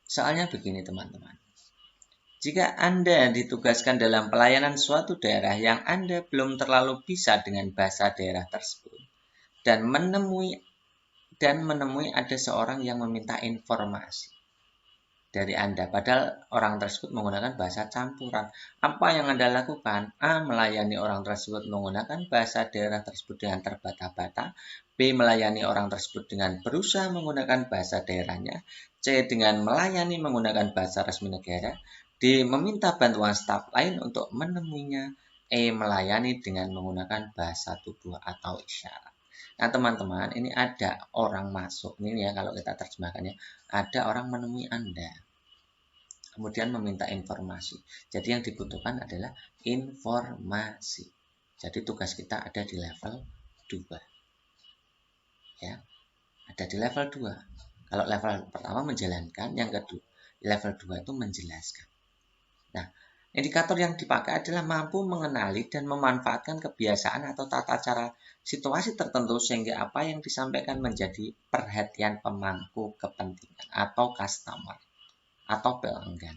Soalnya begini teman-teman. Jika Anda ditugaskan dalam pelayanan suatu daerah yang Anda belum terlalu bisa dengan bahasa daerah tersebut dan menemui ada seorang yang meminta informasi dari Anda, padahal orang tersebut menggunakan bahasa campuran. Apa yang Anda lakukan? A. Melayani orang tersebut menggunakan bahasa daerah tersebut dengan terbata-bata. B. Melayani orang tersebut dengan berusaha menggunakan bahasa daerahnya. C. Dengan melayani menggunakan bahasa resmi negara. D. Meminta bantuan staf lain untuk menemuinya. E. Melayani dengan menggunakan bahasa tubuh atau isyarat. Nah teman-teman, ini ada orang masuk, ini ya kalau kita terjemahkannya, ada orang menemui Anda, kemudian meminta informasi. Jadi yang dibutuhkan adalah informasi. Jadi tugas kita ada di level 2. Ya, ada di level 2. Kalau level pertama menjalankan, yang kedua, level 2 itu menjelaskan. Nah, indikator yang dipakai adalah mampu mengenali dan memanfaatkan kebiasaan atau tata cara situasi tertentu sehingga apa yang disampaikan menjadi perhatian pemangku kepentingan atau customer atau pelanggan.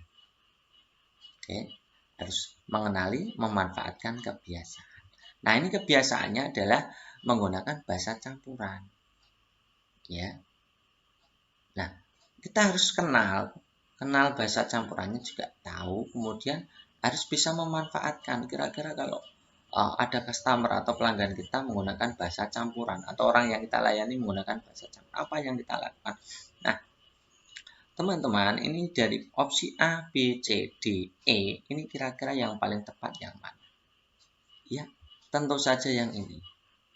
Oke, harus mengenali, memanfaatkan kebiasaan. Nah, ini kebiasaannya adalah menggunakan bahasa campuran. Ya. Nah, kita harus kenal bahasa campurannya juga tahu, kemudian harus bisa memanfaatkan. Kira-kira kalau ada customer atau pelanggan kita menggunakan bahasa campuran atau orang yang kita layani menggunakan bahasa campuran, apa yang kita lakukan? Nah, teman-teman, ini dari opsi A, B, C, D, E, ini kira-kira yang paling tepat yang mana? Ya, tentu saja yang ini.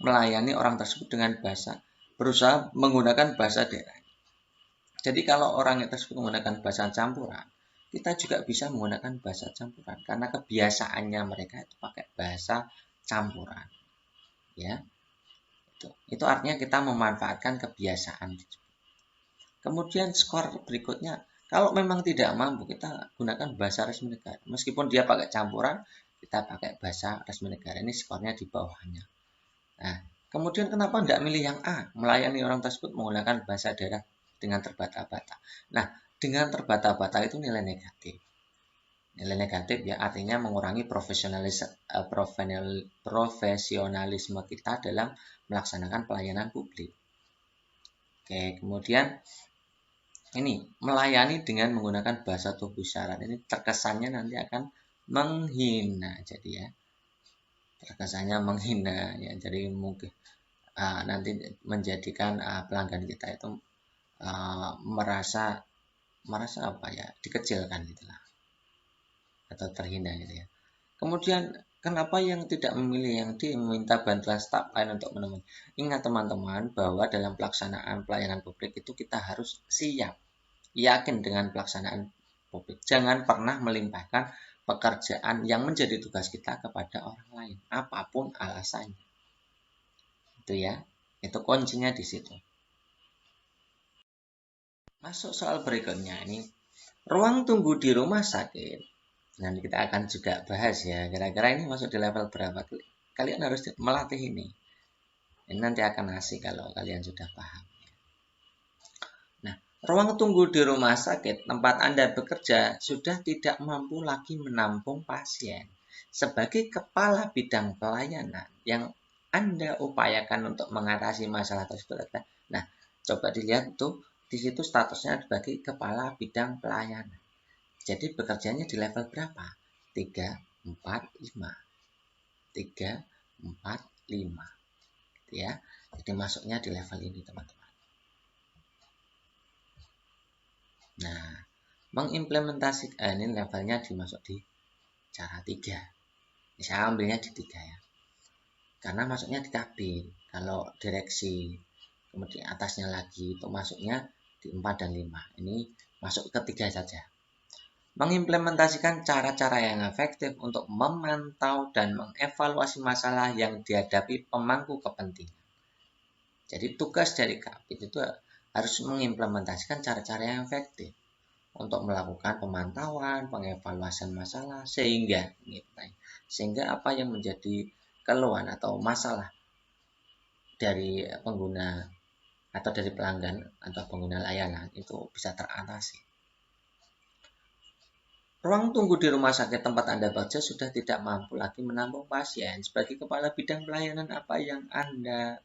Melayani orang tersebut dengan berusaha menggunakan bahasa daerah. Jadi kalau orang tersebut menggunakan bahasa campuran, kita juga bisa menggunakan bahasa campuran karena kebiasaannya mereka itu pakai bahasa campuran. Ya, itu artinya kita memanfaatkan kebiasaan. Kemudian skor berikutnya, kalau memang tidak mampu, kita gunakan bahasa resmi negara. Meskipun dia pakai campuran, kita pakai bahasa resmi negara. Ini skornya di bawahnya. Nah, kemudian kenapa tidak milih yang A? Melayani orang tersebut menggunakan bahasa daerah dengan terbata-bata. Nah, dengan terbata-bata itu nilai negatif. Nilai negatif ya artinya mengurangi profesionalisme kita dalam melaksanakan pelayanan publik. Oke, kemudian ini melayani dengan menggunakan bahasa tubuh isyarat. Ini terkesannya nanti akan menghina, jadi ya terkesannya menghina ya. Jadi mungkin nanti menjadikan pelanggan kita itu merasa apa ya, dikecilkan gitulah atau terhina gitu ya. Kemudian kenapa yang tidak memilih yang D, meminta bantuan staf lain untuk menemui? Ingat teman-teman bahwa dalam pelaksanaan pelayanan publik itu kita harus siap, yakin dengan pelaksanaan publik. Jangan pernah melimpahkan pekerjaan yang menjadi tugas kita kepada orang lain, apapun alasannya. Itu ya, itu kuncinya di situ. Masuk soal berikutnya ini, ruang tunggu di rumah sakit. Nanti kita akan juga bahas ya, kira-kira ini masuk di level berapa. Kalian harus melatih ini. Ini nanti akan asik kalau kalian sudah paham. Nah, ruang tunggu di rumah sakit tempat Anda bekerja sudah tidak mampu lagi menampung pasien. Sebagai kepala bidang pelayanan yang Anda upayakan untuk mengatasi masalah tersebut adalah, nah, coba dilihat tuh, di situ statusnya sebagai kepala bidang pelayanan. Jadi bekerjanya di level berapa? 3, 4, 5. 3, 4, 5. Ya. Jadi masuknya di level ini, teman-teman. Nah, mengimplementasikan ini levelnya dimasuk di cara 3. Saya ambilnya di 3 ya. Karena masuknya di kabin. Kalau direksi, kemudian atasnya lagi itu masuknya di 4 dan 5. Ini masuk ke 3 saja. Mengimplementasikan cara-cara yang efektif untuk memantau dan mengevaluasi masalah yang dihadapi pemangku kepentingan. Jadi tugas dari Kabit itu harus mengimplementasikan cara-cara yang efektif untuk melakukan pemantauan, pengevaluasian masalah, sehingga apa yang menjadi keluhan atau masalah dari pengguna atau dari pelanggan atau pengguna layanan itu bisa teratasi. Ruang tunggu di rumah sakit tempat Anda bekerja sudah tidak mampu lagi menampung pasien. Sebagai kepala bidang pelayanan, apa yang Anda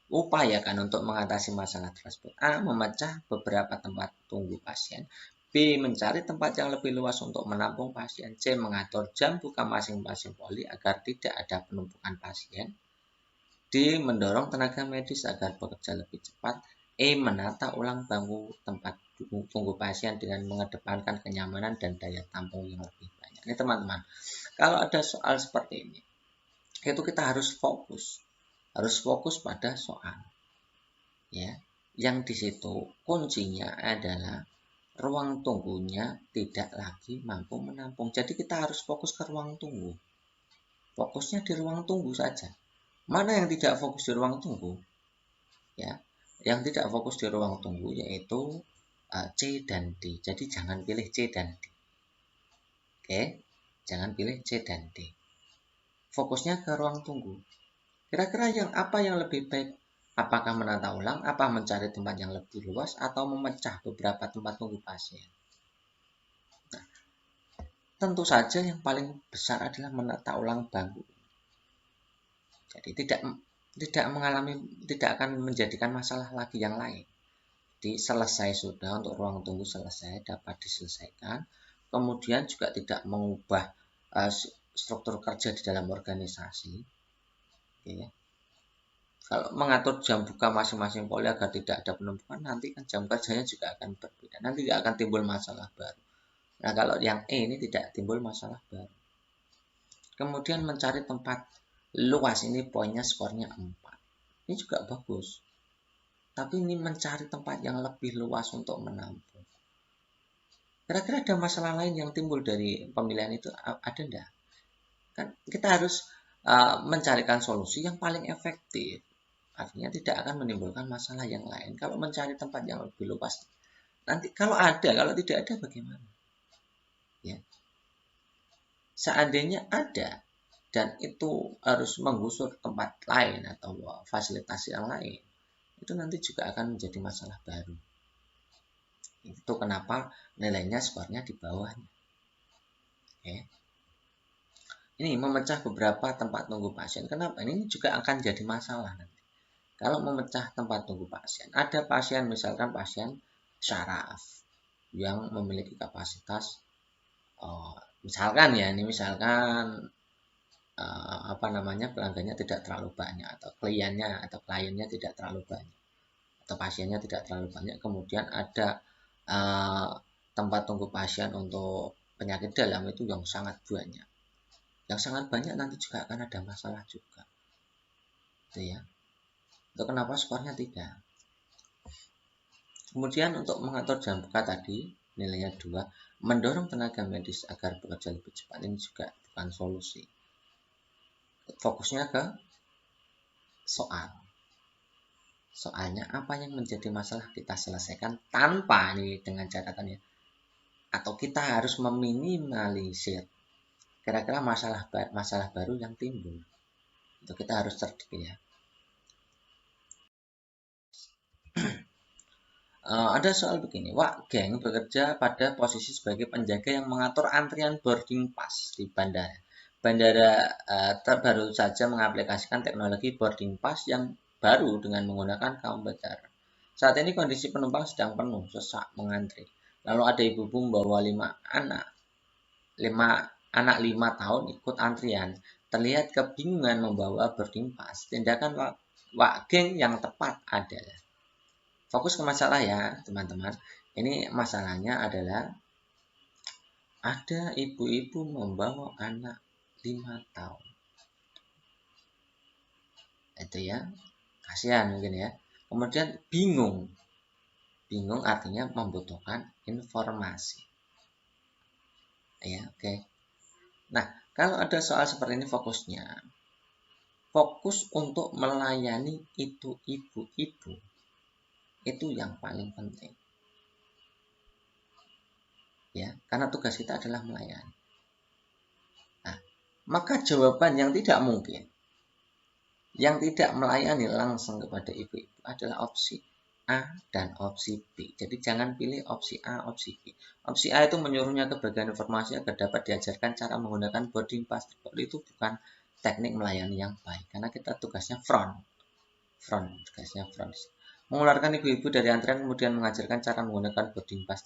upayakan untuk mengatasi masalah tersebut? A. Memecah beberapa tempat tunggu pasien. B. Mencari tempat yang lebih luas untuk menampung pasien. C. Mengatur jam buka masing-masing poli agar tidak ada penumpukan pasien. D. Mendorong tenaga medis agar bekerja lebih cepat. E. Menata ulang bangku tempat tunggu pasien dengan mengedepankan kenyamanan dan daya tampung yang lebih banyak. Ini teman-teman, kalau ada soal seperti ini, itu kita harus fokus pada soal, ya. Yang di situ kuncinya adalah ruang tunggunya tidak lagi mampu menampung. Jadi kita harus fokus ke ruang tunggu. Fokusnya di ruang tunggu saja. Mana yang tidak fokus di ruang tunggu? Ya, yang tidak fokus di ruang tunggu yaitu C dan D. Jadi jangan pilih C dan D. Oke, jangan pilih C dan D. Fokusnya ke ruang tunggu. Kira-kira apa yang lebih baik? Apakah menata ulang, apa mencari tempat yang lebih luas, atau memecah beberapa tempat tunggu pasien? Nah, tentu saja yang paling besar adalah menata ulang bangku. Jadi tidak akan menjadikan masalah lagi yang lain. Jadi selesai sudah, untuk ruang tunggu selesai, dapat diselesaikan. Kemudian juga tidak mengubah struktur kerja di dalam organisasi. Oke. Kalau mengatur jam buka masing-masing poli agar tidak ada penumpukan, nanti kan jam kerjanya juga akan berbeda. Nanti tidak akan timbul masalah baru. Nah, kalau yang E ini tidak timbul masalah baru. Kemudian mencari tempat luas, ini poinnya skornya 4. Ini juga bagus. Tapi ini mencari tempat yang lebih luas untuk menampung. Kira-kira ada masalah lain yang timbul dari pemilihan itu? Ada enggak? Kan kita harus mencarikan solusi yang paling efektif. Artinya tidak akan menimbulkan masalah yang lain. Kalau mencari tempat yang lebih luas, nanti kalau tidak ada bagaimana? Ya. Seandainya ada dan itu harus menggusur tempat lain atau fasilitas yang lain, itu nanti juga akan menjadi masalah baru. Itu kenapa nilainya skornya di bawahnya. Oke. Ini memecah beberapa tempat tunggu pasien. Kenapa? Ini juga akan jadi masalah nanti. Kalau memecah tempat tunggu pasien, ada pasien, misalkan pasien syaraf yang memiliki kapasitas misalkan pelanggannya tidak terlalu banyak, atau kliennya tidak terlalu banyak, atau pasiennya tidak terlalu banyak. Kemudian ada tempat tunggu pasien untuk penyakit dalam itu yang sangat banyak. Yang sangat banyak nanti juga akan ada masalah juga. Itu ya. Itu kenapa skornya 3. Kemudian untuk mengatur jam buka tadi, nilainya 2. Mendorong tenaga medis agar bekerja lebih cepat, ini juga bukan solusi. Fokusnya ke soal. Soalnya apa yang menjadi masalah kita selesaikan tanpa, ini dengan catatannya, atau kita harus meminimalisir kira-kira masalah baru yang timbul. Itu kita harus cerdik ya. Ada soal begini, Wak Geng bekerja pada posisi sebagai penjaga yang mengatur antrian boarding pass di bandara. Bandara baru saja mengaplikasikan teknologi boarding pass yang baru dengan menggunakan komputer. Saat ini kondisi penumpang sedang penuh, sesak, mengantri. Lalu ada ibu-ibu membawa 5 anak 5 tahun ikut antrian. Terlihat kebingungan membawa boarding pass. Tindakan Wak Geng yang tepat adalah fokus ke masalah ya teman-teman. Ini masalahnya adalah ada ibu-ibu membawa anak 5 tahun. Itu ya, kasihan mungkin ya. Kemudian bingung. Bingung artinya membutuhkan informasi. Ya, oke. Nah, kalau ada soal seperti ini fokusnya. Fokus untuk melayani itu ibu-ibu. Itu yang paling penting. Ya, karena tugas kita adalah melayani. Nah, maka jawaban yang tidak mungkin, yang tidak melayani langsung kepada ibu-ibu adalah opsi A dan opsi B. Jadi jangan pilih opsi A, opsi B. Opsi A itu menyuruhnya ke bagian informasi agar dapat diajarkan cara menggunakan boarding pass. Itu bukan teknik melayani yang baik, karena kita tugasnya front, tugasnya front. Mengeluarkan ibu-ibu dari antrian kemudian mengajarkan cara menggunakan boarding pass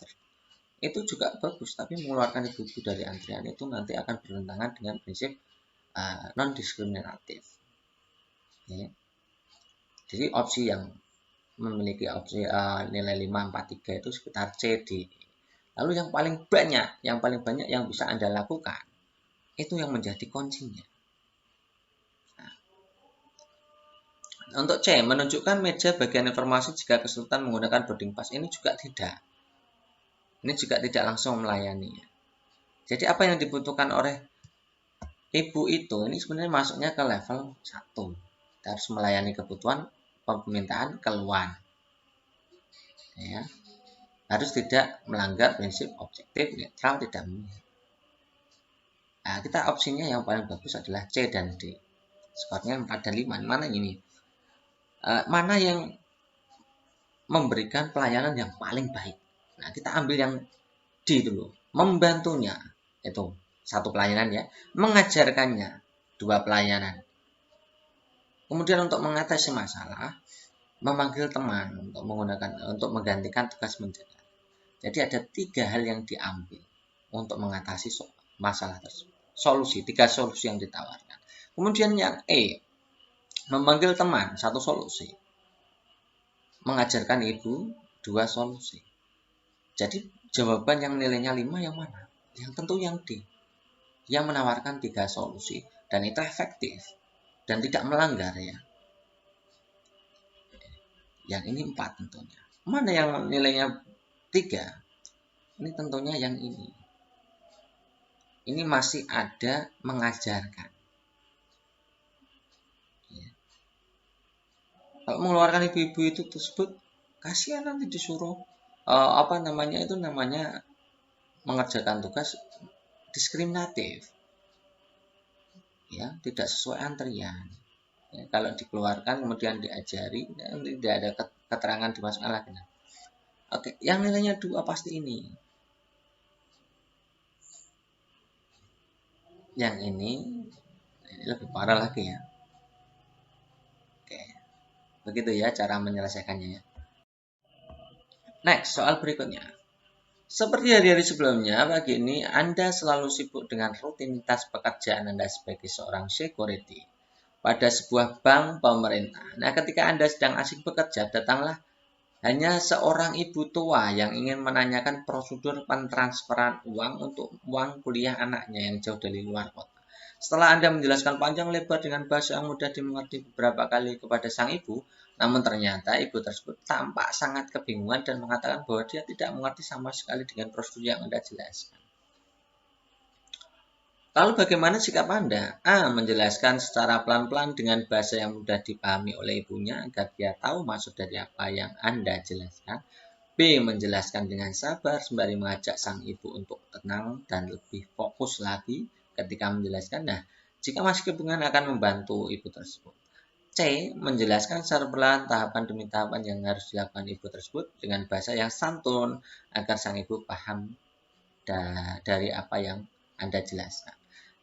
itu juga bagus, tapi mengeluarkan ibu-ibu dari antrian itu nanti akan bertentangan dengan prinsip non-diskriminatif. Ya. Jadi opsi yang memiliki opsi nilai 5, 4, 3 itu sekitar C, D. Lalu yang paling banyak yang bisa Anda lakukan itu yang menjadi kuncinya. Nah, untuk C, menunjukkan meja bagian informasi jika kesulitan menggunakan boarding pass, ini juga tidak. Ini juga tidak langsung melayani. Jadi apa yang dibutuhkan oleh ibu itu ini sebenarnya masuknya ke level 1. Kita harus melayani kebutuhan permintaan keluhan. Ya. Harus tidak melanggar prinsip objektif, netral, tidak memihak. Nah, kita opsinya yang paling bagus adalah C dan D. Skornya 4 dan 5. Mana ini? Mana yang memberikan pelayanan yang paling baik? Nah, kita ambil yang D dulu. Membantunya, itu satu pelayanan ya. Mengajarkannya, 2 pelayanan. Kemudian untuk mengatasi masalah, memanggil teman untuk menggantikan tugas menjaga. Jadi ada 3 hal yang diambil untuk mengatasi masalah tersebut. 3 solusi yang ditawarkan. Kemudian yang E, memanggil teman, 1 solusi. Mengajarkan ibu, 2 solusi. Jadi jawaban yang nilainya 5 yang mana? Yang tentu yang D. Yang menawarkan 3 solusi dan itu efektif dan tidak melanggar ya. Yang ini 4 tentunya. Mana yang nilainya 3? Ini tentunya yang ini. Ini masih ada mengajarkan. Ya. Kalau mengeluarkan ibu-ibu itu tersebut, kasihan nanti disuruh namanya mengerjakan tugas diskriminatif. Ya, tidak sesuai antrian. Ya, kalau dikeluarkan kemudian diajari, tidak ada keterangan dimasukkan lagi. Oke, yang nilainya 2 pasti ini. Yang ini lebih parah lagi ya. Oke, begitu ya cara menyelesaikannya ya. Next, soal berikutnya. Seperti hari-hari sebelumnya, pagi ini Anda selalu sibuk dengan rutinitas pekerjaan Anda sebagai seorang security pada sebuah bank pemerintah. Nah, ketika Anda sedang asik bekerja, datanglah hanya seorang ibu tua yang ingin menanyakan prosedur pentransferan uang untuk uang kuliah anaknya yang jauh dari luar kota. Setelah Anda menjelaskan panjang lebar dengan bahasa yang mudah dimengerti beberapa kali kepada sang ibu, namun ternyata ibu tersebut tampak sangat kebingungan dan mengatakan bahwa dia tidak mengerti sama sekali dengan prosedur yang Anda jelaskan. Lalu bagaimana sikap Anda? A. Menjelaskan secara pelan-pelan dengan bahasa yang mudah dipahami oleh ibunya agar dia tahu maksud dari apa yang Anda jelaskan. B. Menjelaskan dengan sabar sembari mengajak sang ibu untuk tenang dan lebih fokus lagi ketika menjelaskan. Nah, jika masih kebingungan akan membantu ibu tersebut. C. Menjelaskan secara perlahan tahapan demi tahapan yang harus dilakukan ibu tersebut dengan bahasa yang santun agar sang ibu paham dari apa yang Anda jelaskan.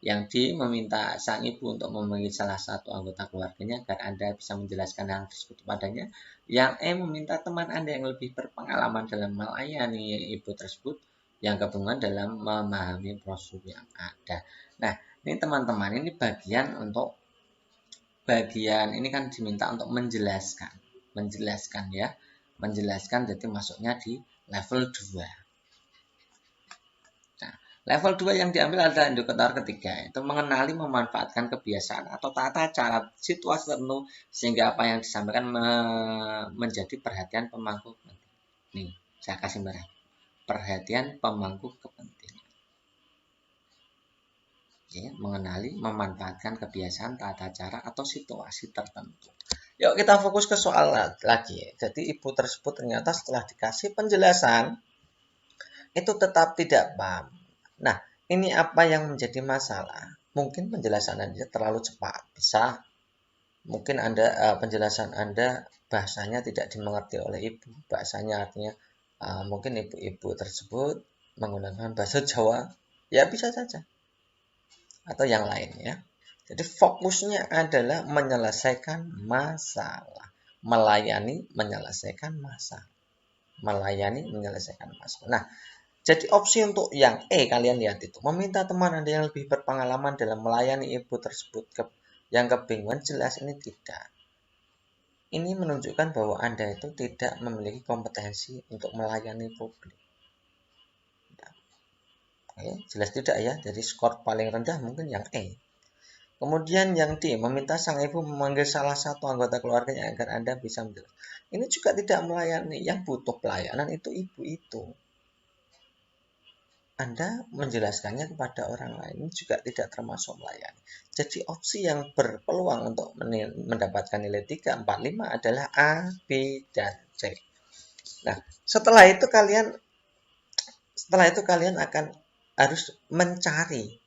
Yang D. Meminta sang ibu untuk memanggil salah satu anggota keluarganya agar Anda bisa menjelaskan hal tersebut kepadanya. Yang E. Meminta teman Anda yang lebih berpengalaman dalam melayani ibu tersebut yang kebingungan dalam memahami prosedur yang ada. Nah, ini teman-teman, ini bagian ini kan diminta untuk menjelaskan ya. Menjelaskan jadi masuknya di level 2. Nah, level 2 yang diambil adalah indikator ketiga, itu mengenali memanfaatkan kebiasaan atau tata cara situasi tertentu sehingga apa yang disampaikan menjadi perhatian pemangku kepentingan. Nih, saya kasih merah. Perhatian pemangku kepentingan. Ya, mengenali, memanfaatkan kebiasaan, tata cara, atau situasi tertentu. Yuk kita fokus ke soal lagi. Jadi ibu tersebut ternyata setelah dikasih penjelasan, itu tetap tidak paham. Nah, ini apa yang menjadi masalah? Mungkin penjelasan Anda terlalu cepat. Mungkin penjelasan Anda bahasanya tidak dimengerti oleh ibu. Bahasanya artinya mungkin ibu-ibu tersebut menggunakan bahasa Jawa, ya bisa saja. Atau yang lain ya. Jadi fokusnya adalah menyelesaikan masalah. Melayani, menyelesaikan masalah. Melayani, menyelesaikan masalah. Nah, jadi opsi untuk yang kalian lihat itu. Meminta teman Anda yang lebih berpengalaman dalam melayani ibu tersebut yang kebingungan, jelas ini tidak. Ini menunjukkan bahwa Anda itu tidak memiliki kompetensi untuk melayani publik. Oke, jelas tidak ya. Jadi skor paling rendah mungkin yang Kemudian yang D, meminta sang ibu memanggil salah satu anggota keluarganya agar Anda bisa menjelaskan. Ini juga tidak melayani. Yang butuh pelayanan itu ibu itu. Anda menjelaskannya kepada orang lain juga tidak termasuk melayani. Jadi opsi yang berpeluang untuk mendapatkan nilai 3, 4, 5 adalah A, B, dan C. Nah, setelah itu kalian akan harus mencari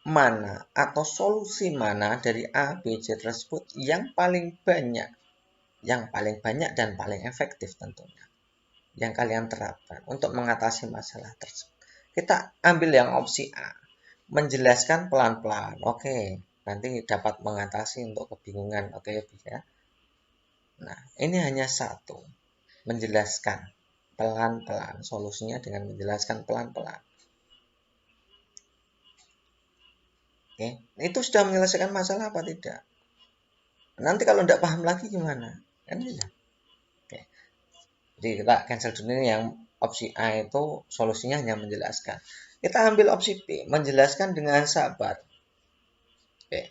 mana atau solusi mana dari A, B, C tersebut yang paling banyak dan paling efektif tentunya yang kalian terapkan untuk mengatasi masalah tersebut. Kita ambil yang opsi A, menjelaskan pelan-pelan. Oke, nanti dapat mengatasi untuk kebingungan. Oke, ya. Nah, ini hanya satu, menjelaskan pelan-pelan. Solusinya dengan menjelaskan pelan-pelan. Oke, itu sudah menyelesaikan masalah apa tidak? Nanti kalau tidak paham lagi gimana? Kan tidak. Oke. Jadi kita cancel dulu yang opsi A itu solusinya hanya menjelaskan. Kita ambil opsi B, menjelaskan dengan sabar. Oke.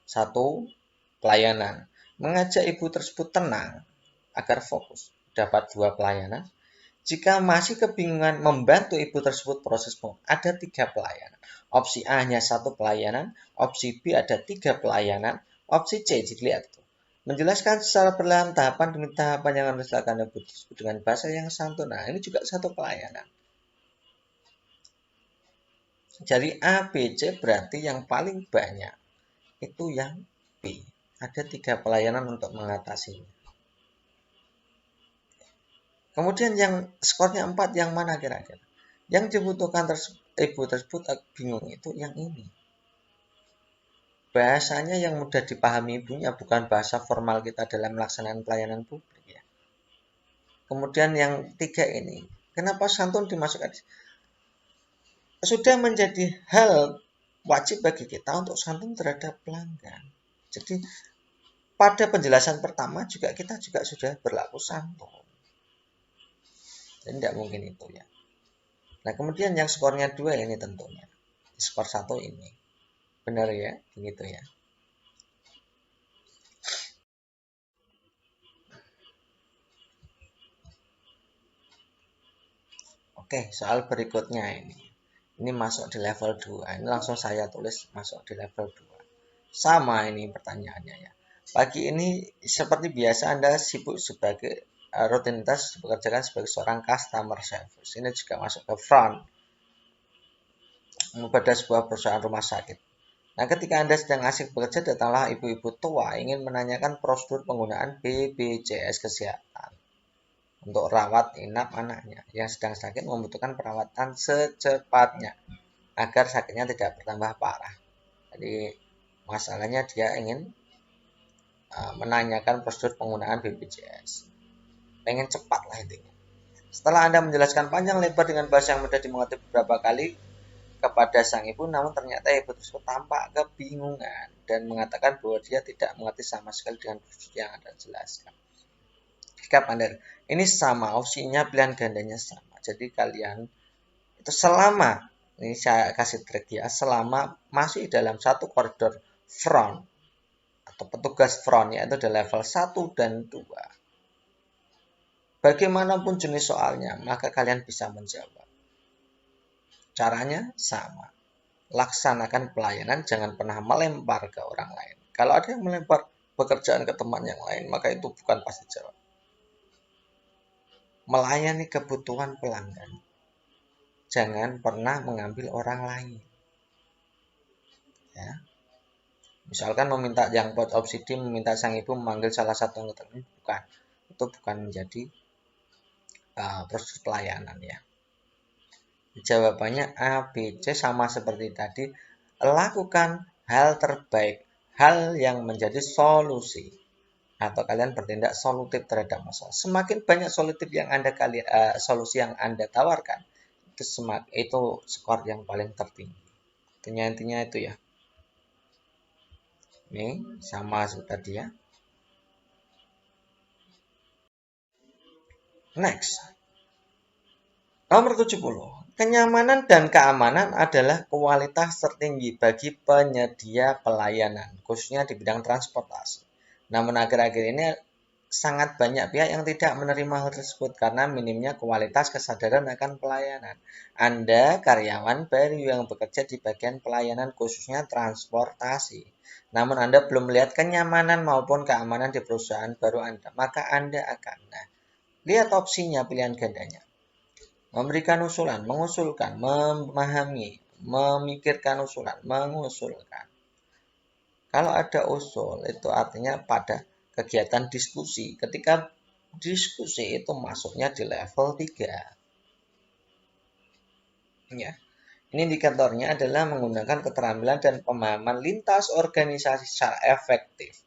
1. Pelayanan. Mengajak ibu tersebut tenang agar fokus. Dapat 2 pelayanan. Jika masih kebingungan membantu ibu tersebut proses ada 3 pelayanan. Opsi A hanya 1 pelayanan, opsi B ada 3 pelayanan, opsi C dilihat itu. Menjelaskan secara perlahan tahapan demi tahapan yang harus dilakukan ibu tersebut dengan bahasa yang santun. Nah, ini juga 1 pelayanan. Jadi A, B, C berarti yang paling banyak itu yang B. Ada 3 pelayanan untuk mengatasinya. Kemudian yang skornya 4 yang mana kira-kira? Yang dibutuhkan ibu tersebut bingung itu yang ini. Bahasanya yang mudah dipahami ibunya, bukan bahasa formal kita dalam melaksanakan pelayanan publik ya. Kemudian yang 3 ini, kenapa santun dimasukkan? Sudah menjadi hal wajib bagi kita untuk santun terhadap pelanggan. Jadi pada penjelasan pertama kita juga sudah berlaku santun. Jadi tidak mungkin itu ya. Nah, kemudian yang skornya 2 ini tentunya. Skor 1 ini. Benar ya? Begitu ya. Oke, soal berikutnya ini. Ini masuk di level 2. Ini langsung saya tulis masuk di level 2. Sama ini pertanyaannya ya. Pagi ini seperti biasa Anda sibuk sebagai rutinitas bekerjakan sebagai seorang customer service. Ini juga masuk ke front pada sebuah perusahaan rumah sakit. Nah, ketika Anda sedang asik bekerja, datanglah ibu-ibu tua ingin menanyakan prosedur penggunaan BPJS Kesehatan untuk rawat inap anaknya yang sedang sakit membutuhkan perawatan secepatnya agar sakitnya tidak bertambah parah. Jadi, masalahnya dia ingin menanyakan prosedur penggunaan BPJS. Pengen cepat lah intinya. Setelah Anda menjelaskan panjang lebar dengan bahasa yang mudah dimengerti beberapa kali, kepada sang ibu, namun ternyata ibu tersebut tampak kebingungan dan mengatakan bahwa dia tidak mengerti sama sekali dengan prosedur yang Anda jelaskan. Jika Anda, ini sama, opsinya pilihan gandanya sama. Jadi kalian itu selama, ini saya kasih trik ya, selama masih dalam satu koridor front atau petugas front yaitu di level 1 dan 2. Bagaimanapun jenis soalnya, maka kalian bisa menjawab. Caranya sama. Laksanakan pelayanan, jangan pernah melempar ke orang lain. Kalau ada yang melempar pekerjaan ke teman yang lain, maka itu bukan pasti jawab. Melayani kebutuhan pelanggan. Jangan pernah mengambil orang lain. Ya. Misalkan meminta yang buat opsi D meminta sang ibu memanggil salah satu anggota, bukan. Itu bukan menjadi proses pelayanan ya. Jawabannya A, B, C sama seperti tadi. Lakukan hal terbaik, hal yang menjadi solusi. Atau kalian bertindak solutif terhadap masalah. Semakin banyak solusi yang Anda tawarkan, itu skor yang paling tertinggi. Intinya itu ya. Ini sama seperti tadi ya. Next. Nomor 70. Kenyamanan dan keamanan adalah kualitas tertinggi bagi penyedia pelayanan, khususnya di bidang transportasi. Namun akhir-akhir ini sangat banyak pihak yang tidak menerima hal tersebut karena minimnya kualitas kesadaran akan pelayanan. Anda karyawan baru yang bekerja di bagian pelayanan khususnya transportasi. Namun Anda belum melihat kenyamanan maupun keamanan di perusahaan baru Anda. Maka Anda akan lihat opsinya pilihan gandanya. Memberikan usulan, mengusulkan, memahami, memikirkan usulan, mengusulkan. Kalau ada usul, itu artinya pada kegiatan diskusi. Ketika diskusi itu masuknya di level 3. Ya. Ini indikatornya adalah menggunakan keterampilan dan pemahaman lintas organisasi secara efektif.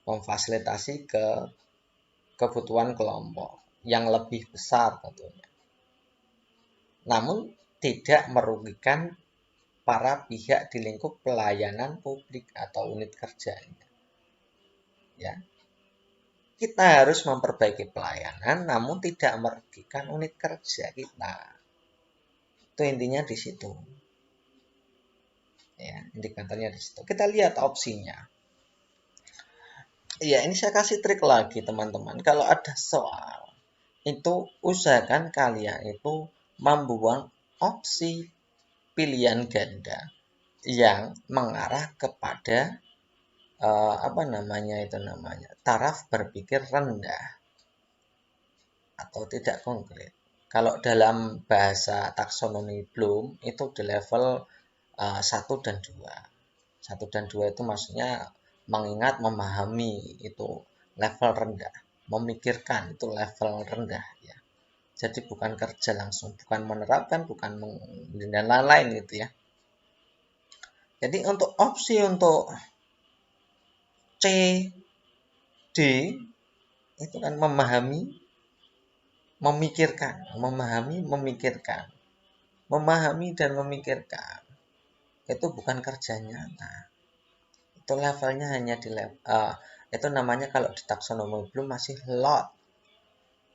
Memfasilitasi kebutuhan kelompok yang lebih besar tentunya. Namun tidak merugikan para pihak di lingkup pelayanan publik atau unit kerjanya. Ya. Kita harus memperbaiki pelayanan namun tidak merugikan unit kerja kita. Itu intinya di situ. Ya, indikatornya di situ. Kita lihat opsinya. Ya, ini saya kasih trik lagi teman-teman. Kalau ada soal, itu usahakan kalian itu membuang opsi pilihan ganda yang mengarah kepada taraf berpikir rendah atau tidak konkret. Kalau dalam bahasa taksonomi Bloom itu di level 1 dan 2. 1 dan 2 itu maksudnya mengingat, memahami itu level rendah. Memikirkan itu level rendah ya. Jadi bukan kerja langsung, bukan menerapkan, bukan dan lain-lain gitu ya. Jadi untuk opsi untuk C, D itu kan memahami, memikirkan, memahami, memikirkan. Memahami dan memikirkan. Itu bukan kerja nyata. Itu levelnya hanya di level itu namanya kalau di taksonomi belum masih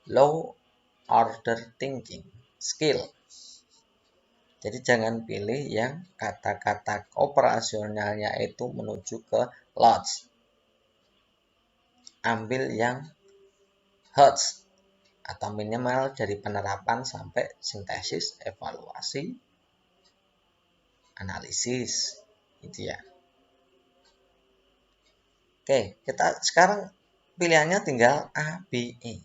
low order thinking skill. Jadi jangan pilih yang kata-kata operasionalnya itu menuju ke lots. Ambil yang hertz atau minimal dari penerapan sampai sintesis, evaluasi, analisis, gitu ya. Oke, kita sekarang pilihannya tinggal A, B, E.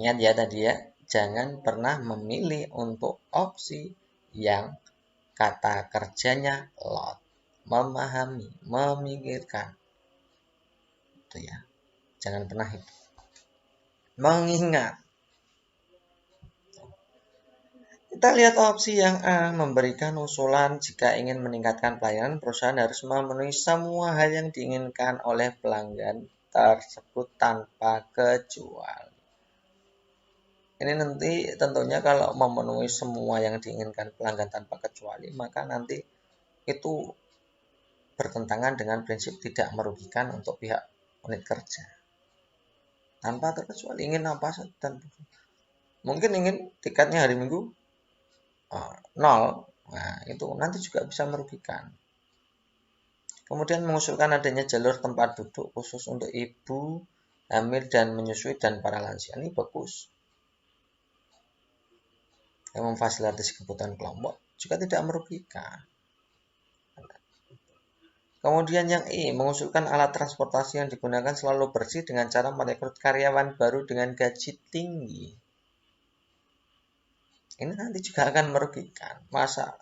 Ingat ya tadi ya, jangan pernah memilih untuk opsi yang kata kerjanya lot, memahami, memikirkan. Itu ya. Jangan pernah itu. Mengingat. Kita lihat opsi yang A, memberikan usulan jika ingin meningkatkan pelayanan, perusahaan harus memenuhi semua hal yang diinginkan oleh pelanggan tersebut tanpa kecuali. Ini nanti tentunya kalau memenuhi semua yang diinginkan pelanggan tanpa kecuali, maka nanti itu bertentangan dengan prinsip tidak merugikan untuk pihak unit kerja. Tanpa terkecuali ingin apa saja dan mungkin ingin tiketnya hari Minggu 0. Nah, itu nanti juga bisa merugikan. Kemudian mengusulkan adanya jalur tempat duduk khusus untuk ibu, hamil dan menyusui dan para lansia. Ini bagus. Yang memfasilitasi kebutuhan kelompok juga tidak merugikan. Kemudian yang E, mengusulkan alat transportasi yang digunakan selalu bersih dengan cara merekrut karyawan baru dengan gaji tinggi. Ini nanti juga akan merugikan. Masa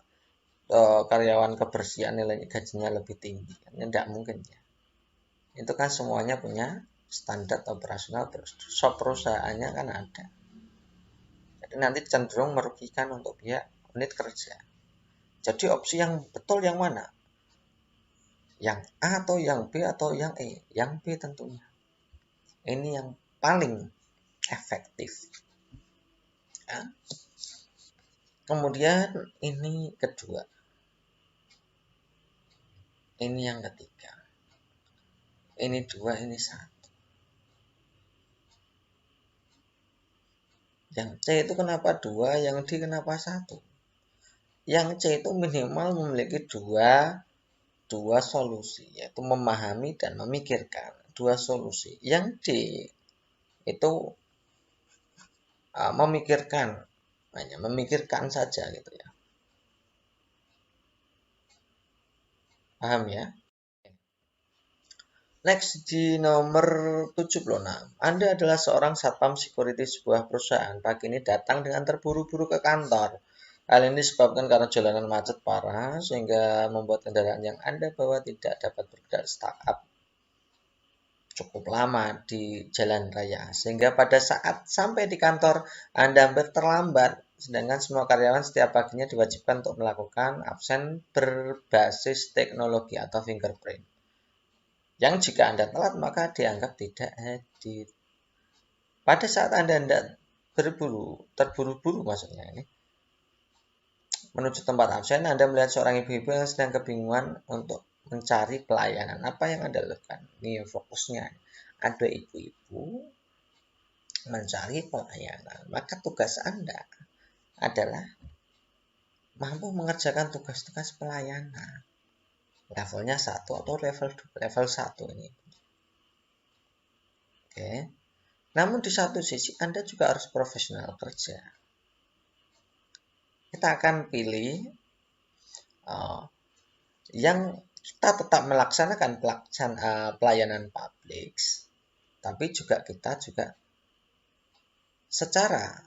karyawan kebersihan nilai gajinya lebih tinggi. Tidak mungkin ya. Itu kan semuanya punya standar operasional perusahaannya kan ada. Jadi nanti cenderung merugikan untuk pihak unit kerja. Jadi opsi yang betul yang mana? Yang A atau yang B atau yang E? Yang B tentunya. Ini yang paling efektif. Ya. Kemudian ini kedua. Ini yang ketiga. Ini dua, ini satu. Yang C itu kenapa dua, yang D kenapa satu? Yang C itu minimal memiliki dua solusi, yaitu memahami dan memikirkan dua solusi. Yang D itu memikirkan, hanya memikirkan saja gitu ya. Paham ya? Next di nomor 76. Anda adalah seorang satpam security sebuah perusahaan. Pagi ini datang dengan terburu-buru ke kantor. Hal ini disebabkan karena jalanan macet parah sehingga membuat kendaraan yang Anda bawa tidak dapat bergerak startup cukup lama di jalan raya. Sehingga pada saat sampai di kantor Anda hampir terlambat. Sedangkan semua karyawan setiap paginya diwajibkan untuk melakukan absen berbasis teknologi atau fingerprint. Yang jika Anda telat maka dianggap tidak hadir. Pada saat Anda terburu-buru maksudnya ini, menuju tempat absen, Anda melihat seorang ibu-ibu yang sedang kebingungan untuk mencari pelayanan. Apa yang Anda lakukan? Ini fokusnya. Ada ibu-ibu mencari pelayanan. Maka tugas Anda adalah mampu mengerjakan tugas-tugas pelayanan. Levelnya 1 atau level 2, level 1 ini. Oke. Namun di satu sisi Anda juga harus profesional kerja. Kita akan pilih yang kita tetap melaksanakan pelayanan publik, tapi juga kita juga secara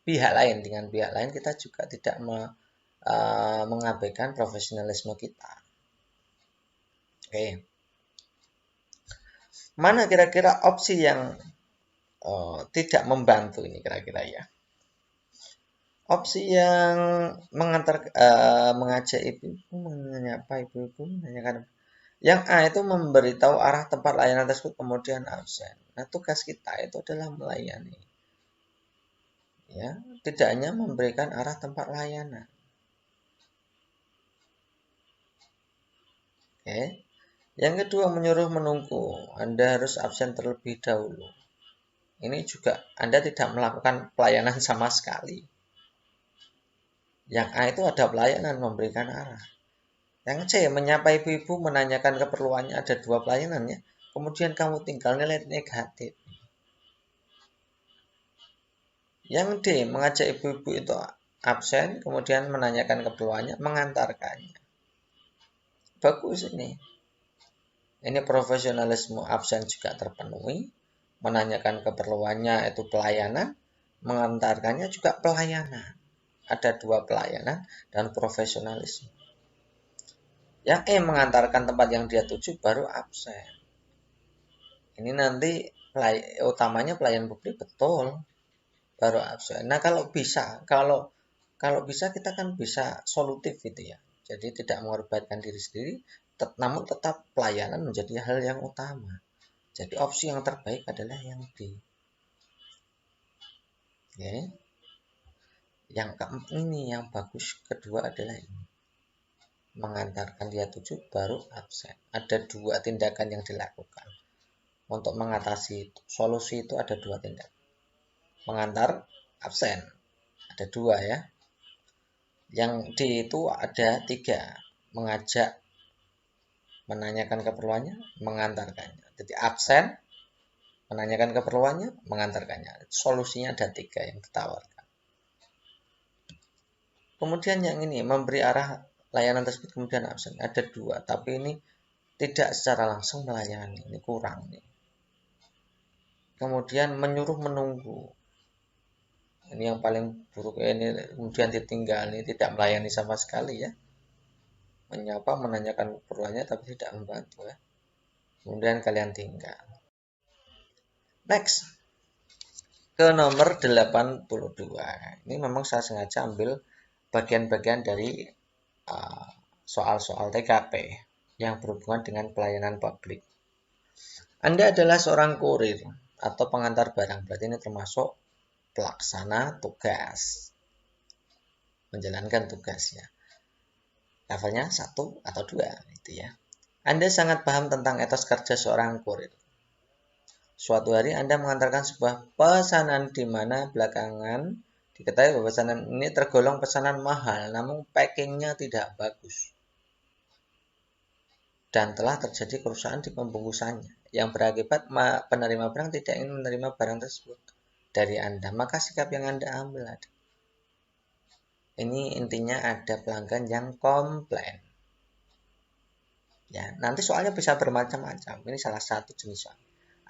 pihak lain dengan pihak lain kita juga tidak mengabaikan profesionalisme kita. Oke. Mana kira-kira opsi yang tidak membantu ini kira-kira ya? Opsi yang mengajak ibu-ibu, menyapa ibu-ibu, menanyakan. Yang A itu memberitahu arah tempat layanan tersebut kemudian absen. Nah, tugas kita itu adalah melayani. Ya, tidak hanya memberikan arah tempat layanan. Oke. Yang kedua, menyuruh menunggu. Anda harus absen terlebih dahulu. Ini juga Anda tidak melakukan pelayanan sama sekali. Yang A itu ada pelayanan memberikan arah. Yang C, menyapa ibu-ibu menanyakan keperluannya, ada dua pelayanannya. Kemudian kamu tinggal nilai negatif. Yang D, mengajak ibu-ibu itu absen, kemudian menanyakan keperluannya, mengantarkannya. Bagus ini. Ini profesionalisme, absen juga terpenuhi. Menanyakan keperluannya itu pelayanan, mengantarkannya juga pelayanan. Ada dua pelayanan dan profesionalisme. Yang E, mengantarkan tempat yang dia tuju baru absen. Ini nanti utamanya pelayan publik betul baru absen. Nah, kalau bisa kita kan bisa solutif gitu ya. Jadi tidak mengorbankan diri sendiri, namun tetap pelayanan menjadi hal yang utama. Jadi opsi yang terbaik adalah yang D. Oke. Yang keempat ini yang bagus kedua adalah ini. Mengantarkan dia tuju baru absen. Ada dua tindakan yang dilakukan. Untuk mengatasi solusi itu ada dua tindakan. Mengantar, absen. Ada dua ya. Yang D itu ada tiga. Mengajak, menanyakan keperluannya, mengantarkannya. Jadi absen, menanyakan keperluannya, mengantarkannya. Solusinya ada tiga yang ditawarkan. Kemudian yang ini, memberi arah layanan tersebut kemudian absen. Ada dua, tapi ini tidak secara langsung melayani. Ini kurang nih. Kemudian menyuruh menunggu. Ini yang paling buruk, ini kemudian ditinggal, ini tidak melayani sama sekali ya. Menyapa, menanyakan keperluannya tapi tidak membantu ya. Kemudian kalian tinggal. Next, ke nomor 82. Ini memang saya sengaja ambil bagian-bagian dari soal-soal TKP yang berhubungan dengan pelayanan publik. Anda adalah seorang kurir atau pengantar barang, berarti ini termasuk pelaksana tugas, menjalankan tugasnya. Levelnya 1 atau 2 gitu ya. Anda sangat paham tentang etos kerja seorang kurir. Suatu hari Anda mengantarkan sebuah pesanan di mana belakangan diketahui bahwa pesanan ini tergolong pesanan mahal, namun packingnya tidak bagus. Dan telah terjadi kerusakan di pembungkusannya, yang berakibat penerima barang tidak ingin menerima barang tersebut dari Anda. Maka sikap yang Anda ambil ada. Ini intinya ada pelanggan yang komplain. Ya, nanti soalnya bisa bermacam-macam. Ini salah satu jenis soal.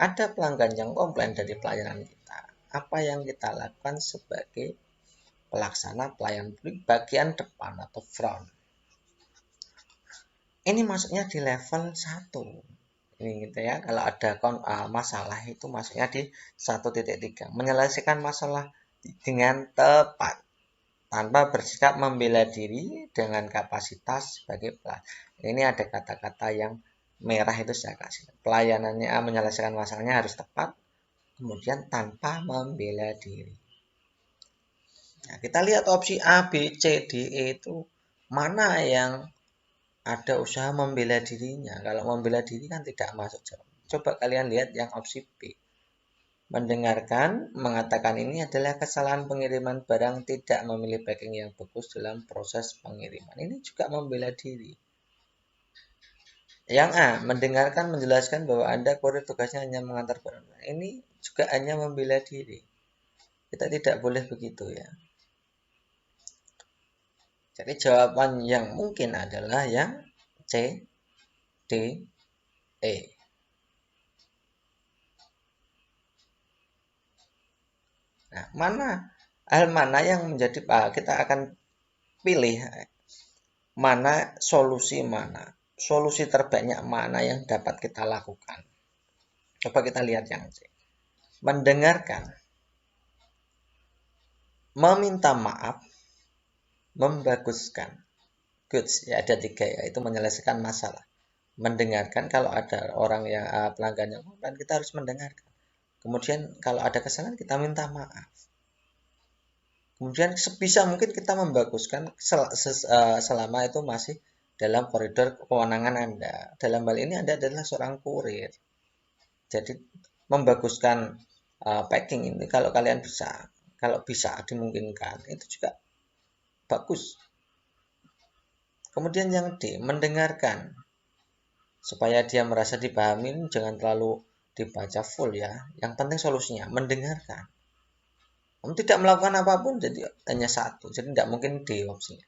Ada pelanggan yang komplain dari pelayanan kita. Apa yang kita lakukan sebagai pelaksana pelayanan publik bagian depan atau front? Ini masuknya di level 1. Ini gitu ya. Kalau ada masalah itu masuknya di 1.3. Menyelesaikan masalah dengan tepat tanpa bersikap membela diri dengan kapasitas sebagai pelayan. Ini ada kata-kata yang merah itu saya kasih. Pelayanannya menyelesaikan masalahnya harus tepat, kemudian tanpa membela diri. Nah, kita lihat opsi A, B, C, D, E itu mana yang ada usaha membela dirinya. Kalau membela diri kan tidak masuk jawab. Coba kalian lihat yang opsi B. Mendengarkan, mengatakan ini adalah kesalahan pengiriman barang, tidak memilih packing yang bagus dalam proses pengiriman. Ini juga membela diri. Yang A, mendengarkan, menjelaskan bahwa Anda kurir tugasnya hanya mengantar barang. Ini juga hanya membela diri. Kita tidak boleh begitu ya. Jadi jawaban yang mungkin adalah yang C, D, E. Nah, hal mana yang menjadi kita akan pilih mana solusi terbaiknya mana yang dapat kita lakukan. Coba kita lihat yang C. Mendengarkan, meminta maaf, membaguskan. Goods ya, ada 3 ya, itu menyelesaikan masalah. Mendengarkan, kalau ada orang yang pelanggan yang komplain, kita harus mendengarkan. Kemudian kalau ada kesalahan kita minta maaf. Kemudian sebisa mungkin kita membaguskan selama itu masih dalam koridor kewenangan Anda. Dalam hal ini Anda adalah seorang kurir. Jadi membaguskan packing ini kalau kalian bisa, kalau bisa dimungkinkan, itu juga bagus. Kemudian yang D, mendengarkan. Supaya dia merasa dipahami, jangan terlalu dibaca full ya. Yang penting solusinya, mendengarkan. Kamu tidak melakukan apapun, jadi hanya 1. Jadi tidak mungkin D opsinya.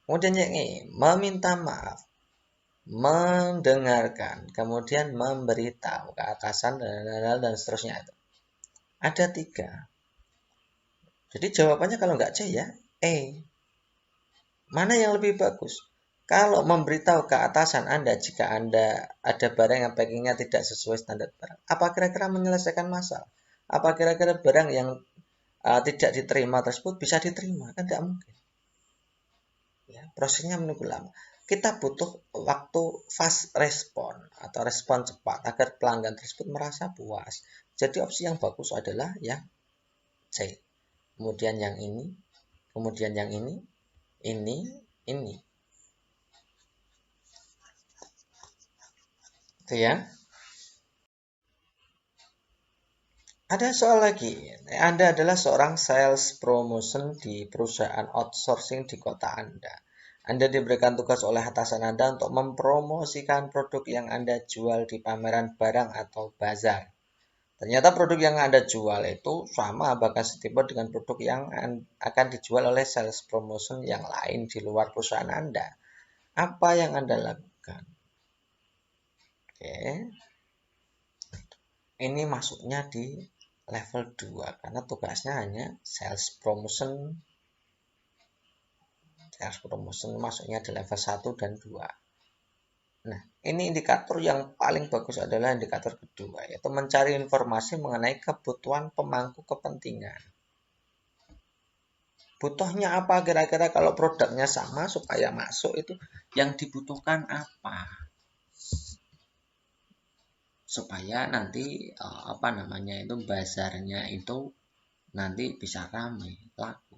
Kemudian yang E, meminta maaf, mendengarkan, kemudian memberitahu ke atasan dan seterusnya itu. Ada 3. Jadi jawabannya kalau nggak C ya, E. Mana yang lebih bagus? Kalau memberitahu ke atasan Anda jika Anda ada barang yang packingnya tidak sesuai standar barang, apa kira-kira menyelesaikan masalah? Apa kira-kira barang yang tidak diterima tersebut bisa diterima? Kan tidak mungkin. Ya, prosesnya menunggu lama. Kita butuh waktu fast respon atau respon cepat agar pelanggan tersebut merasa puas. Jadi opsi yang bagus adalah yang C. Kemudian yang ini, kemudian yang ini. Itu ya. Ada soal lagi. Anda adalah seorang sales promotion di perusahaan outsourcing di kota Anda. Anda diberikan tugas oleh atasan Anda untuk mempromosikan produk yang Anda jual di pameran barang atau bazar. Ternyata produk yang Anda jual itu sama bahkan setipe dengan produk yang akan dijual oleh sales promotion yang lain di luar perusahaan Anda. Apa yang Anda lakukan? Oke. Ini masuknya di level 2 karena tugasnya hanya sales promotion masuknya di level 1 dan 2. Nah, ini indikator yang paling bagus adalah indikator kedua, yaitu mencari informasi mengenai kebutuhan pemangku kepentingan. Butuhnya apa kira-kira kalau produknya sama supaya masuk itu yang dibutuhkan apa? Supaya nanti apa namanya itu bazarnya itu nanti bisa ramai laku.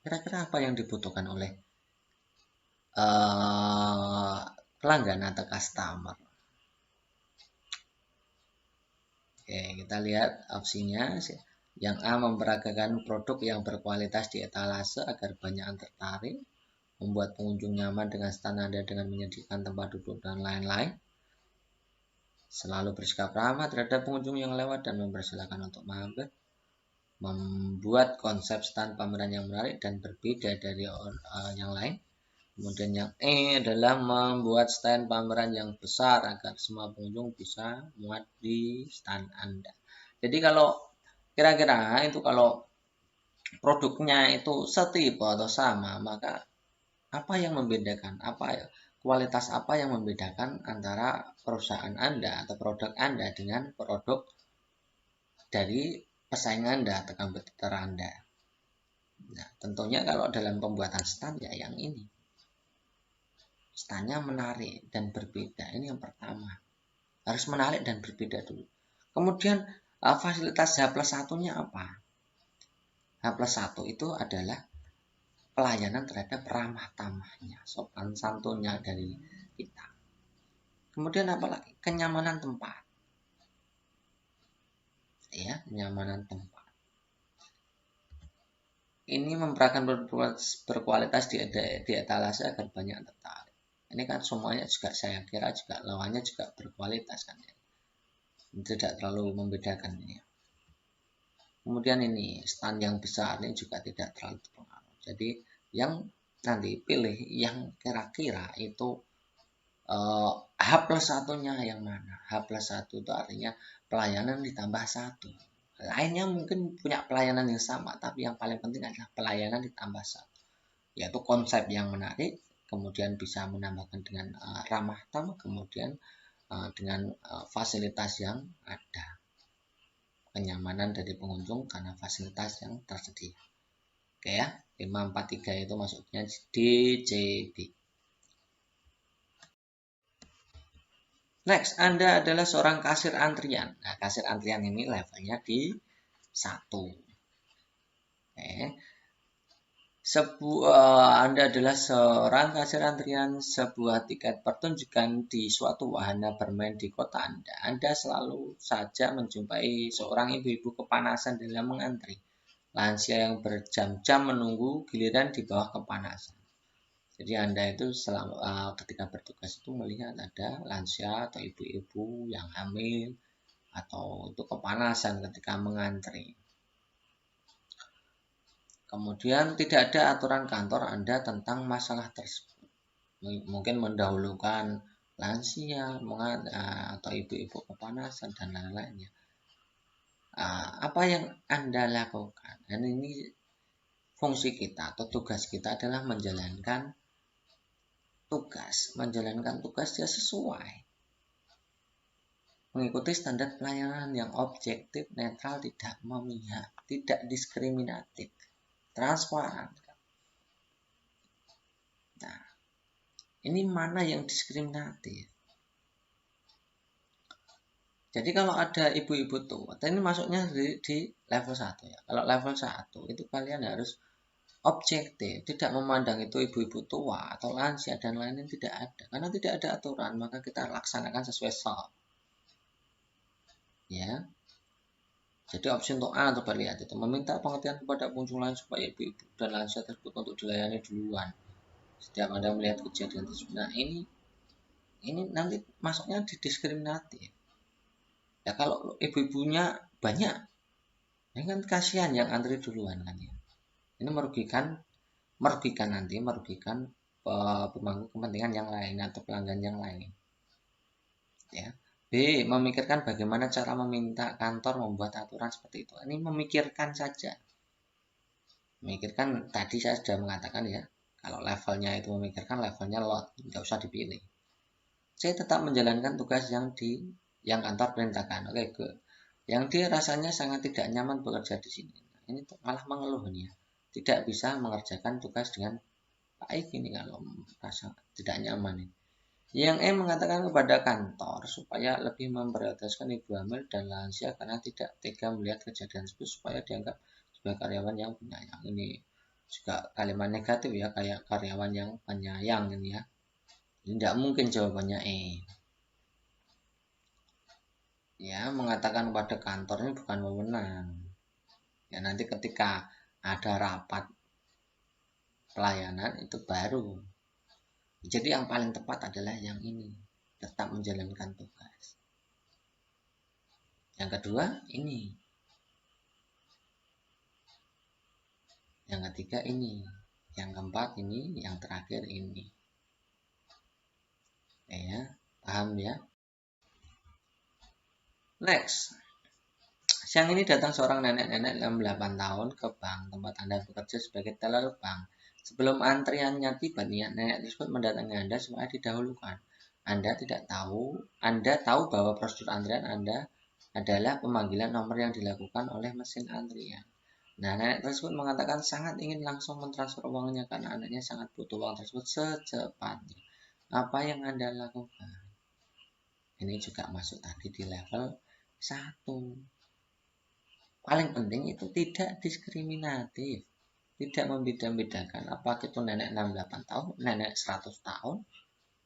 Kira-kira apa yang dibutuhkan oleh pelanggan atau customer? Oke, kita lihat opsinya. Yang A, memperagakan produk yang berkualitas di etalase agar banyak yang tertarik, membuat pengunjung nyaman dengan standar dengan menyediakan tempat duduk dan lain-lain, selalu bersikap ramah terhadap pengunjung yang lewat dan mempersilahkan untuk mampir, membuat konsep stand pameran yang menarik dan berbeda dari yang lain. Kemudian yang E adalah membuat stand pameran yang besar agar semua pengunjung bisa muat di stand Anda. Jadi kalau kira-kira itu kalau produknya itu setipe atau sama, maka apa yang membedakan? Kualitas apa yang membedakan antara perusahaan Anda atau produk Anda dengan produk dari pesaing Anda atau kompetitor Anda? Nah, tentunya kalau dalam pembuatan stand ya yang ini. Standnya menarik dan berbeda. Ini yang pertama. Harus menarik dan berbeda dulu. Kemudian fasilitas H+1-nya apa? H+1 itu adalah pelayanan terhadap ramah tamahnya, sopan santunnya dari kita. Kemudian apalagi? Kenyamanan tempat. Ya, kenyamanan tempat. Ini memperagakan berkualitas di etalase agar banyak tertarik. Ini kan semuanya juga saya kira juga lawannya juga berkualitas kan ya. Tidak terlalu membedakan ini. Kemudian ini stand yang besar ini juga tidak terlalu terpengaruh. Jadi yang nanti pilih yang kira-kira itu H+1-nya yang mana? H+1 itu artinya pelayanan ditambah 1. Lainnya mungkin punya pelayanan yang sama, tapi yang paling penting adalah pelayanan ditambah 1. Yaitu konsep yang menarik, kemudian bisa menambahkan dengan ramah tamah, kemudian dengan fasilitas yang ada. Kenyamanan dari pengunjung karena fasilitas yang tersedia. Oke ya, 543 itu masuknya DJB. Next, Anda adalah seorang kasir antrian. Nah, kasir antrian ini levelnya di 1. Anda adalah seorang kasir antrian sebuah tiket pertunjukan di suatu wahana bermain di kota Anda. Anda selalu saja menjumpai seorang ibu-ibu kepanasan dalam mengantri. Lansia yang berjam-jam menunggu giliran di bawah kepanasan. Jadi Anda itu ketika bertugas itu melihat ada lansia atau ibu-ibu yang hamil atau itu kepanasan ketika mengantri. Kemudian tidak ada aturan kantor Anda tentang masalah tersebut. Mungkin mendahulukan lansia atau ibu-ibu kepanasan dan lain-lainnya. Apa yang Anda lakukan? Dan ini fungsi kita atau tugas kita adalah menjalankan tugas ya sesuai. Mengikuti standar pelayanan yang objektif, netral, tidak memihak, tidak diskriminatif, transparan. Nah, ini mana yang diskriminatif? Jadi kalau ada ibu-ibu tua, ini masuknya di level 1 ya. Kalau level 1 itu kalian harus objektif, tidak memandang itu ibu-ibu tua atau lansia dan lain-lain, tidak ada. Karena tidak ada aturan, maka kita laksanakan sesuai SOP. Ya. Jadi opsi untuk A coba lihat itu, meminta pengertian kepada pengunjung lain supaya ibu-ibu dan lansia tersebut untuk dilayani duluan. Setiap Anda melihat kejadian tersebut. Nah, ini nanti masuknya didiskriminatif. Ya kalau ibu-ibunya banyak, ini kan kasihan yang antri duluan kan ya. Ini merugikan pemangku kepentingan yang lain atau pelanggan yang lain. Ya, Memikirkan bagaimana cara meminta kantor membuat aturan seperti itu. Ini memikirkan saja. Memikirkan, tadi saya sudah mengatakan ya, kalau levelnya itu memikirkan, levelnya lot, nggak usah dipilih. Saya tetap menjalankan tugas yang kantor perintahkan. Oke, good. Yang dia rasanya sangat tidak nyaman bekerja di sini. Ini malah mengeluh nih ya. Tidak bisa mengerjakan tugas dengan baik ini kalau rasa tidak nyaman ini. Yang mengatakan kepada kantor supaya lebih memprioritaskan ibu hamil dan lansia karena tidak tega melihat kejadian tersebut supaya dianggap sebagai karyawan yang penyayang. Ini juga kalimat negatif ya, kayak karyawan yang penyayang ini ya. Ini tidak mungkin jawabannya ya, mengatakan kepada kantor ini bukan wewenang ya, nanti ketika ada rapat pelayanan itu baru. Jadi yang paling tepat adalah yang ini, tetap menjalankan tugas. Yang kedua ini, yang ketiga ini, yang keempat ini, yang terakhir ini ya, paham ya. Next, siang ini datang seorang nenek-nenek 68 tahun ke bank tempat Anda bekerja sebagai teller bank. Sebelum antriannya tiba, nenek tersebut mendatangi Anda supaya didahulukan. Anda tahu bahwa prosedur antrian Anda adalah pemanggilan nomor yang dilakukan oleh mesin antrian. Nah, nenek tersebut mengatakan sangat ingin langsung mentransfer uangnya karena anaknya sangat butuh uang tersebut secepatnya. Apa yang Anda lakukan? Ini juga masuk tadi di level 1. Paling penting itu tidak diskriminatif, tidak membeda-bedakan apakah itu nenek 68 tahun, nenek 100 tahun,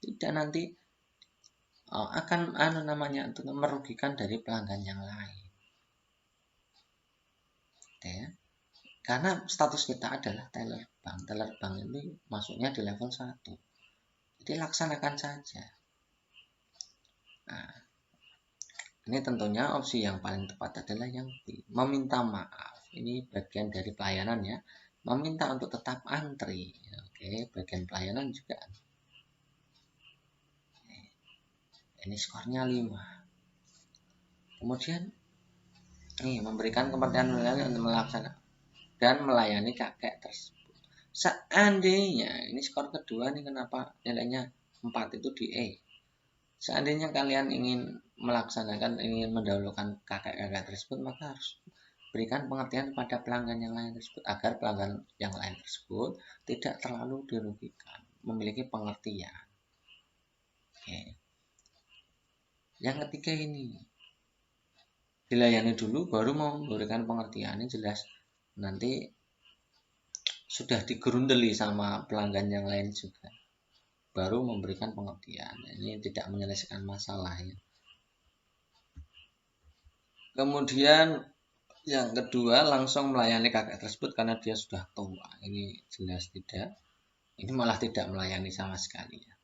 tidak nanti akan untuk merugikan dari pelanggan yang lain. Ya. Karena status kita adalah teller bank. Teller bank ini masuknya di level 1. Jadi laksanakan saja. Nah, ini tentunya opsi yang paling tepat adalah yang B, meminta maaf. Ini bagian dari pelayanan ya. Meminta untuk tetap antri. Oke, bagian pelayanan juga. Ini skornya 5. Kemudian memberikan kepercayaan untuk melaksanakan dan melayani kakek tersebut. Seandainya, ini skor kedua nih, kenapa nilainya 4 itu di seandainya kalian ingin mendahulukan kakek-kakek tersebut, maka harus berikan pengertian kepada pelanggan yang lain tersebut agar pelanggan yang lain tersebut tidak terlalu dirugikan, memiliki pengertian. Oke. Yang ketiga ini, dilayani dulu baru mau memberikan pengertian. Ini jelas nanti sudah digerundeli sama pelanggan yang lain juga, baru memberikan pengertian. Ini tidak menyelesaikan masalah ya. Kemudian yang kedua, langsung melayani kakek tersebut karena dia sudah tua. Ini jelas tidak. Ini malah tidak melayani sama sekali ya.